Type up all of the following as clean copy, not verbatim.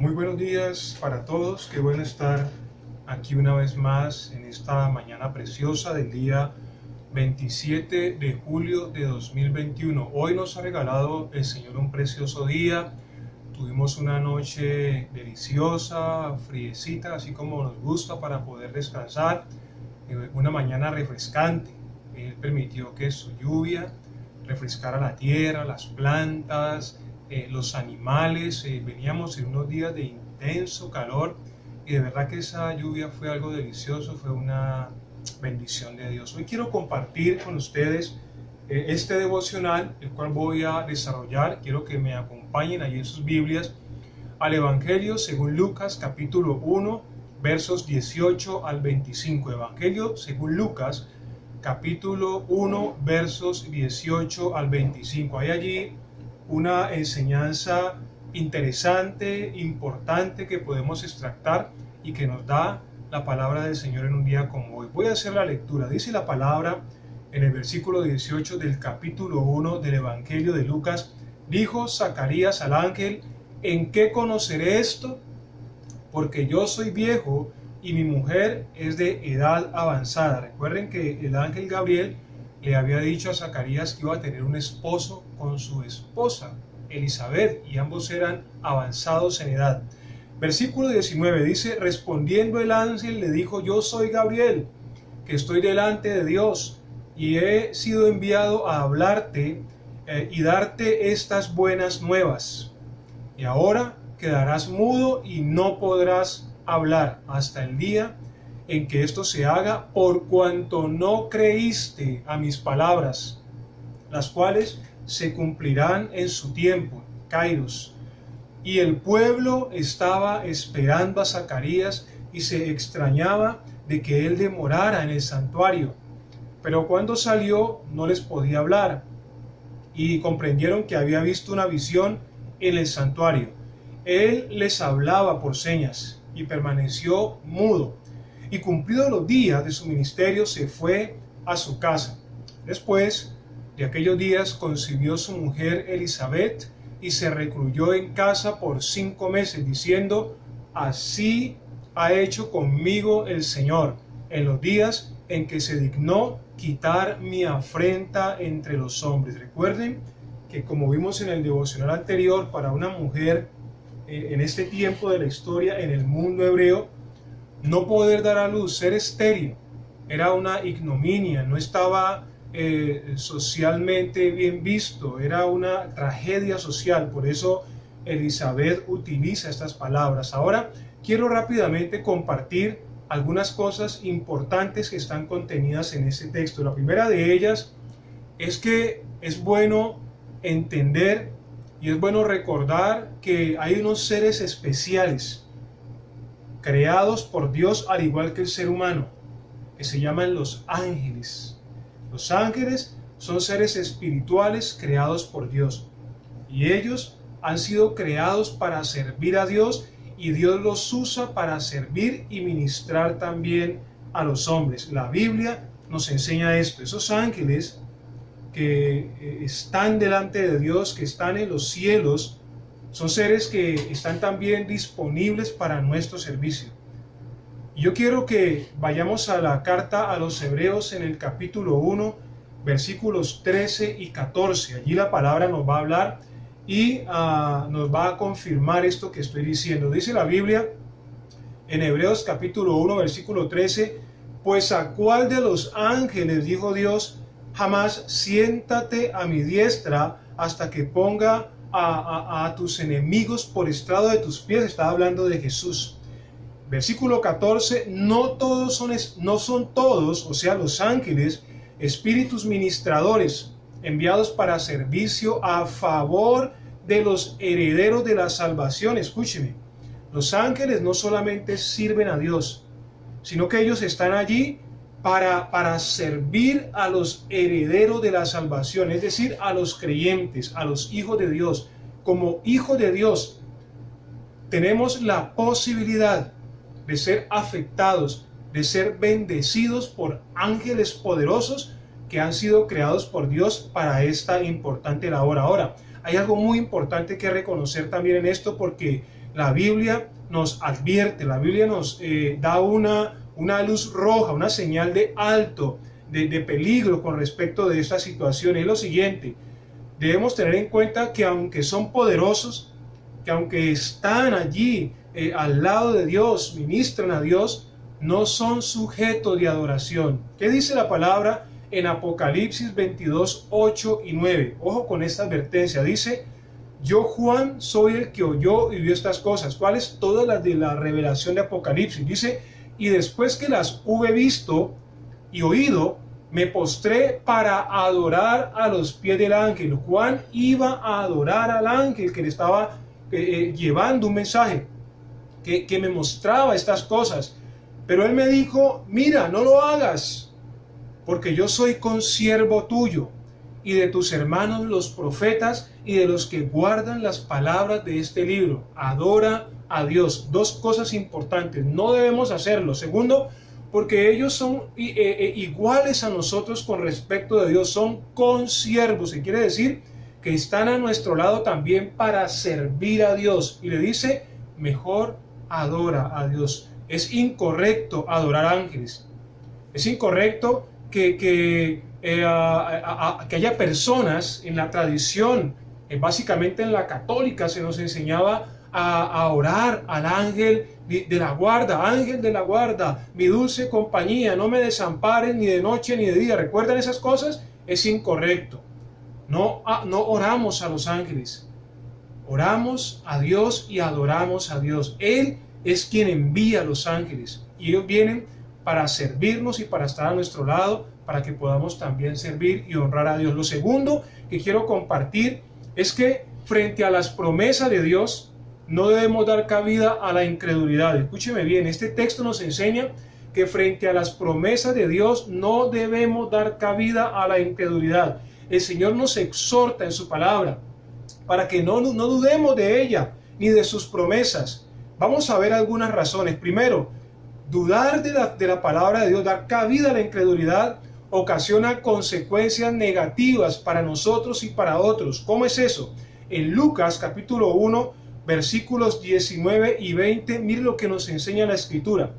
Muy buenos días para todos, qué bueno estar aquí una vez más en esta mañana preciosa del día 27 de julio de 2021. Hoy nos ha regalado el Señor un precioso día, tuvimos una noche deliciosa, friecita, así como nos gusta para poder descansar, una mañana refrescante. Él permitió que su lluvia refrescara la tierra, las plantas, los animales. Veníamos en unos días de intenso calor y de verdad que esa lluvia fue algo delicioso, fue una bendición de Dios. Hoy quiero compartir con ustedes este devocional, el cual voy a desarrollar. Quiero que me acompañen allí en sus Biblias al Evangelio según Lucas capítulo 1 versos 18 al 25. Evangelio según Lucas capítulo 1 versos 18 al 25. Hay allí una enseñanza interesante, importante, que podemos extractar y que nos da la palabra del Señor en un día como hoy. Voy a hacer la lectura. Dice la palabra en el versículo 18 del capítulo 1 del Evangelio de Lucas: dijo Zacarías al ángel: ¿en qué conoceré esto? Porque yo soy viejo y mi mujer es de edad avanzada. Recuerden que el ángel Gabriel le había dicho a Zacarías que iba a tener un esposo con su esposa Elizabeth, y ambos eran avanzados en edad. Versículo 19 dice: respondiendo el ángel le dijo: yo soy Gabriel, que estoy delante de Dios, y he sido enviado a hablarte y darte estas buenas nuevas. Y ahora quedarás mudo y no podrás hablar hasta el día en que esto se haga, por cuanto no creíste a mis palabras, las cuales se cumplirán en su tiempo. Kairos. Y el pueblo estaba esperando a Zacarías y se extrañaba de que él demorara en el santuario. Pero cuando salió no les podía hablar, y comprendieron que había visto una visión en el santuario. Él les hablaba por señas y permaneció mudo. Y cumplidos los días de su ministerio se fue a su casa. Después de aquellos días concibió su mujer Elizabeth y se recluyó en casa por 5 meses, diciendo: así ha hecho conmigo el Señor en los días en que se dignó quitar mi afrenta entre los hombres. Recuerden que, como vimos en el devocional anterior, para una mujer en este tiempo de la historia en el mundo hebreo, no poder dar a luz, ser estéril, era una ignominia, no estaba socialmente bien visto, era una tragedia social. Por eso Elizabeth utiliza estas palabras. Ahora quiero rápidamente compartir algunas cosas importantes que están contenidas en este texto. La primera de ellas es que es bueno entender y es bueno recordar que hay unos seres especiales creados por Dios al igual que el ser humano, que se llaman los ángeles. Los ángeles son seres espirituales creados por Dios, y ellos han sido creados para servir a Dios, y Dios los usa para servir y ministrar también a los hombres. La Biblia nos enseña esto. Esos ángeles que están delante de Dios, que están en los cielos, son seres que están también disponibles para nuestro servicio. Y yo quiero que vayamos a la carta a los Hebreos en el capítulo 1, versículos 13 y 14. Allí la palabra nos va a hablar y nos va a confirmar esto que estoy diciendo. Dice la Biblia en Hebreos capítulo 1, versículo 13: pues a cuál de los ángeles dijo Dios: jamás siéntate a mi diestra hasta que ponga a tus enemigos por estrado de tus pies. Está hablando de Jesús. Versículo 14: no son todos, o sea, los ángeles, espíritus ministradores enviados para servicio a favor de los herederos de la salvación. Escúcheme, los ángeles no solamente sirven a Dios, sino que ellos están allí para servir a los herederos de la salvación, es decir, a los creyentes, a los hijos de Dios. Como hijos de Dios tenemos la posibilidad de ser afectados, de ser bendecidos por ángeles poderosos que han sido creados por Dios para esta importante labor. Ahora, hay algo muy importante que reconocer también en esto, porque la Biblia nos advierte, la Biblia nos da una luz roja, una señal de alto, de peligro con respecto de esta situación. Es lo siguiente: debemos tener en cuenta que aunque son poderosos, que aunque están allí al lado de Dios, ministran a Dios, no son sujetos de adoración. ¿Qué dice la palabra en Apocalipsis 22, 8 y 9? Ojo con esta advertencia. Dice: yo, Juan, soy el que oyó y vio estas cosas. ¿Cuáles? Todas las de la revelación de Apocalipsis. Dice: y después que las hube visto y oído, me postré para adorar a los pies del ángel. Juan iba a adorar al ángel que le estaba llevando un mensaje, que me mostraba estas cosas. Pero él me dijo: mira, no lo hagas, porque yo soy consiervo tuyo y de tus hermanos los profetas y de los que guardan las palabras de este libro. Adora a Dios. Dos cosas importantes: no debemos hacerlo. Segundo, porque ellos son iguales a nosotros con respecto de Dios, son consiervos, y quiere decir que están a nuestro lado también para servir a Dios. Y le dice: mejor adora a Dios. Es incorrecto adorar ángeles. Es incorrecto que haya personas en la tradición, básicamente en la católica se nos enseñaba a orar al ángel de la guarda. Ángel de la guarda, mi dulce compañía, no me desamparen ni de noche ni de día. ¿Recuerdan esas cosas? Es incorrecto. No oramos a los ángeles, oramos a Dios y adoramos a Dios. Él es quien envía a los ángeles y ellos vienen para servirnos y para estar a nuestro lado, para que podamos también servir y honrar a Dios. Lo segundo que quiero compartir es que frente a las promesas de Dios no debemos dar cabida a la incredulidad. Escúcheme bien, este texto nos enseña que frente a las promesas de Dios no debemos dar cabida a la incredulidad. El Señor nos exhorta en su palabra para que no dudemos de ella ni de sus promesas. Vamos a ver algunas razones. Primero, dudar de la palabra de Dios, dar cabida a la incredulidad, ocasiona consecuencias negativas para nosotros y para otros. ¿Cómo es eso? En Lucas capítulo 1, versículos 19 y 20, mire lo que nos enseña la Escritura.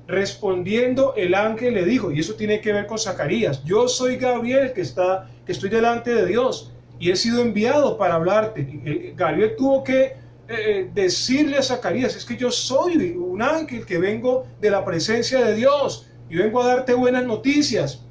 Respondiendo el ángel le dijo, y eso tiene que ver con Zacarías: yo soy Gabriel que estoy delante de Dios y he sido enviado para hablarte. Gabriel tuvo que decirle a Zacarías: es que yo soy un ángel que vengo de la presencia de Dios y vengo a darte buenas noticias.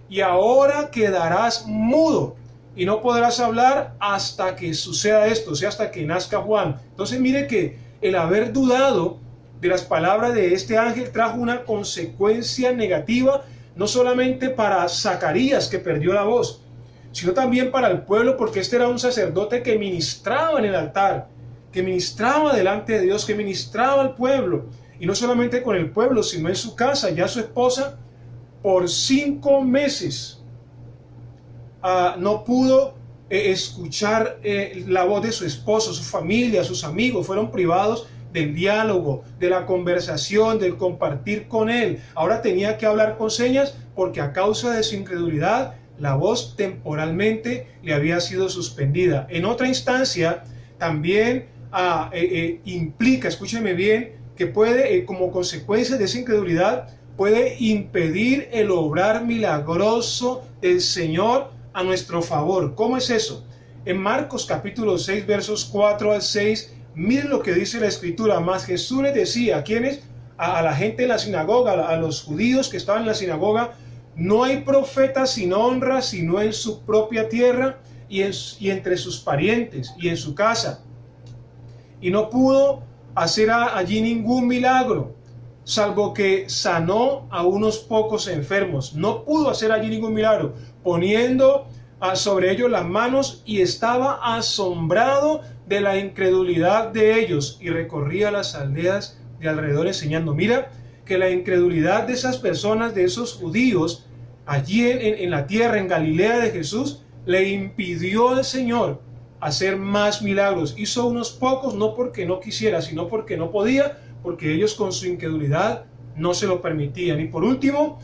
Y ahora quedarás mudo y no podrás hablar hasta que suceda esto, o sea, hasta que nazca Juan. Entonces mire que el haber dudado de las palabras de este ángel trajo una consecuencia negativa, no solamente para Zacarías, que perdió la voz, sino también para el pueblo, porque este era un sacerdote que ministraba en el altar, que ministraba delante de Dios, que ministraba al pueblo, y no solamente con el pueblo, sino en su casa. Ya su esposa por 5 meses no pudo escuchar la voz de su esposo. Su familia, sus amigos fueron privados del diálogo, de la conversación, del compartir con él. Ahora tenía que hablar con señas porque a causa de su incredulidad la voz temporalmente le había sido suspendida. En otra instancia también implica, escúcheme bien, que puede, como consecuencia de esa incredulidad, puede impedir el obrar milagroso del Señor a nuestro favor. ¿Cómo es eso? En Marcos capítulo 6, versos 4 al 6, miren lo que dice la Escritura. Mas Jesús les decía: ¿a quiénes? A la gente en la sinagoga, a los judíos que estaban en la sinagoga: no hay profeta sin honra, sino en su propia tierra y entre sus parientes y en su casa. Y no pudo hacer allí ningún milagro, salvo que sanó a unos pocos enfermos. No pudo hacer allí ningún milagro, poniendo sobre ellos las manos, y estaba asombrado de la incredulidad de ellos, y recorría las aldeas de alrededor enseñando. Mira que la incredulidad de esas personas, de esos judíos, allí en la tierra, en Galilea de Jesús, le impidió al Señor hacer más milagros. Hizo unos pocos, no porque no quisiera, sino porque no podía, porque ellos con su incredulidad no se lo permitían. Y por último,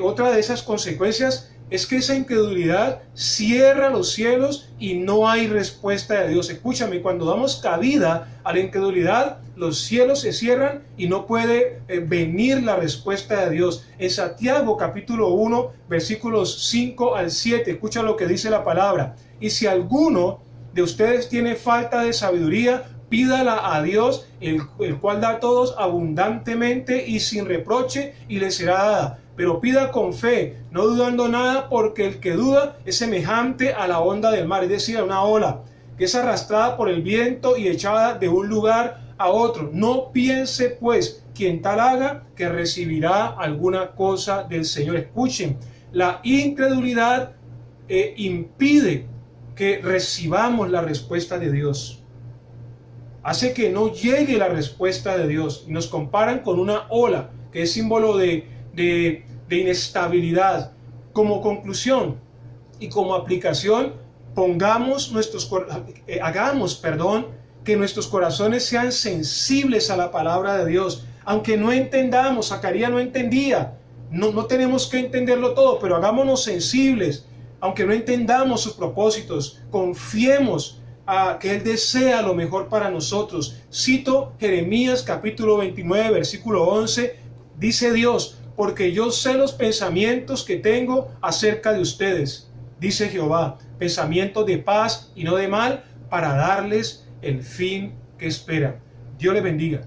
otra de esas consecuencias es que esa incredulidad cierra los cielos y no hay respuesta de Dios. Escúchame, cuando damos cabida a la incredulidad, los cielos se cierran y no puede venir la respuesta de Dios. En Santiago capítulo 1, versículos 5 al 7, escucha lo que dice la palabra. Y si alguno de ustedes tiene falta de sabiduría, pídala a Dios, el cual da a todos abundantemente y sin reproche, y le será dada. Pero pida con fe, no dudando nada, porque el que duda es semejante a la onda del mar, es decir, a una ola que es arrastrada por el viento y echada de un lugar a otro. No piense pues quien tal haga que recibirá alguna cosa del Señor. Escuchen, la incredulidad impide que recibamos la respuesta de Dios. Hace que no llegue la respuesta de Dios. Y nos comparan con una ola, que es símbolo de inestabilidad. Como conclusión y como aplicación, hagamos que nuestros corazones sean sensibles a la palabra de Dios. Aunque no entendamos, Zacarías no entendía, no tenemos que entenderlo todo, pero hagámonos sensibles. Aunque no entendamos sus propósitos, confiemos a que Él desea lo mejor para nosotros. Cito Jeremías capítulo 29, versículo 11, dice Dios: porque yo sé los pensamientos que tengo acerca de ustedes, dice Jehová, pensamientos de paz y no de mal, para darles el fin que esperan. Dios les bendiga.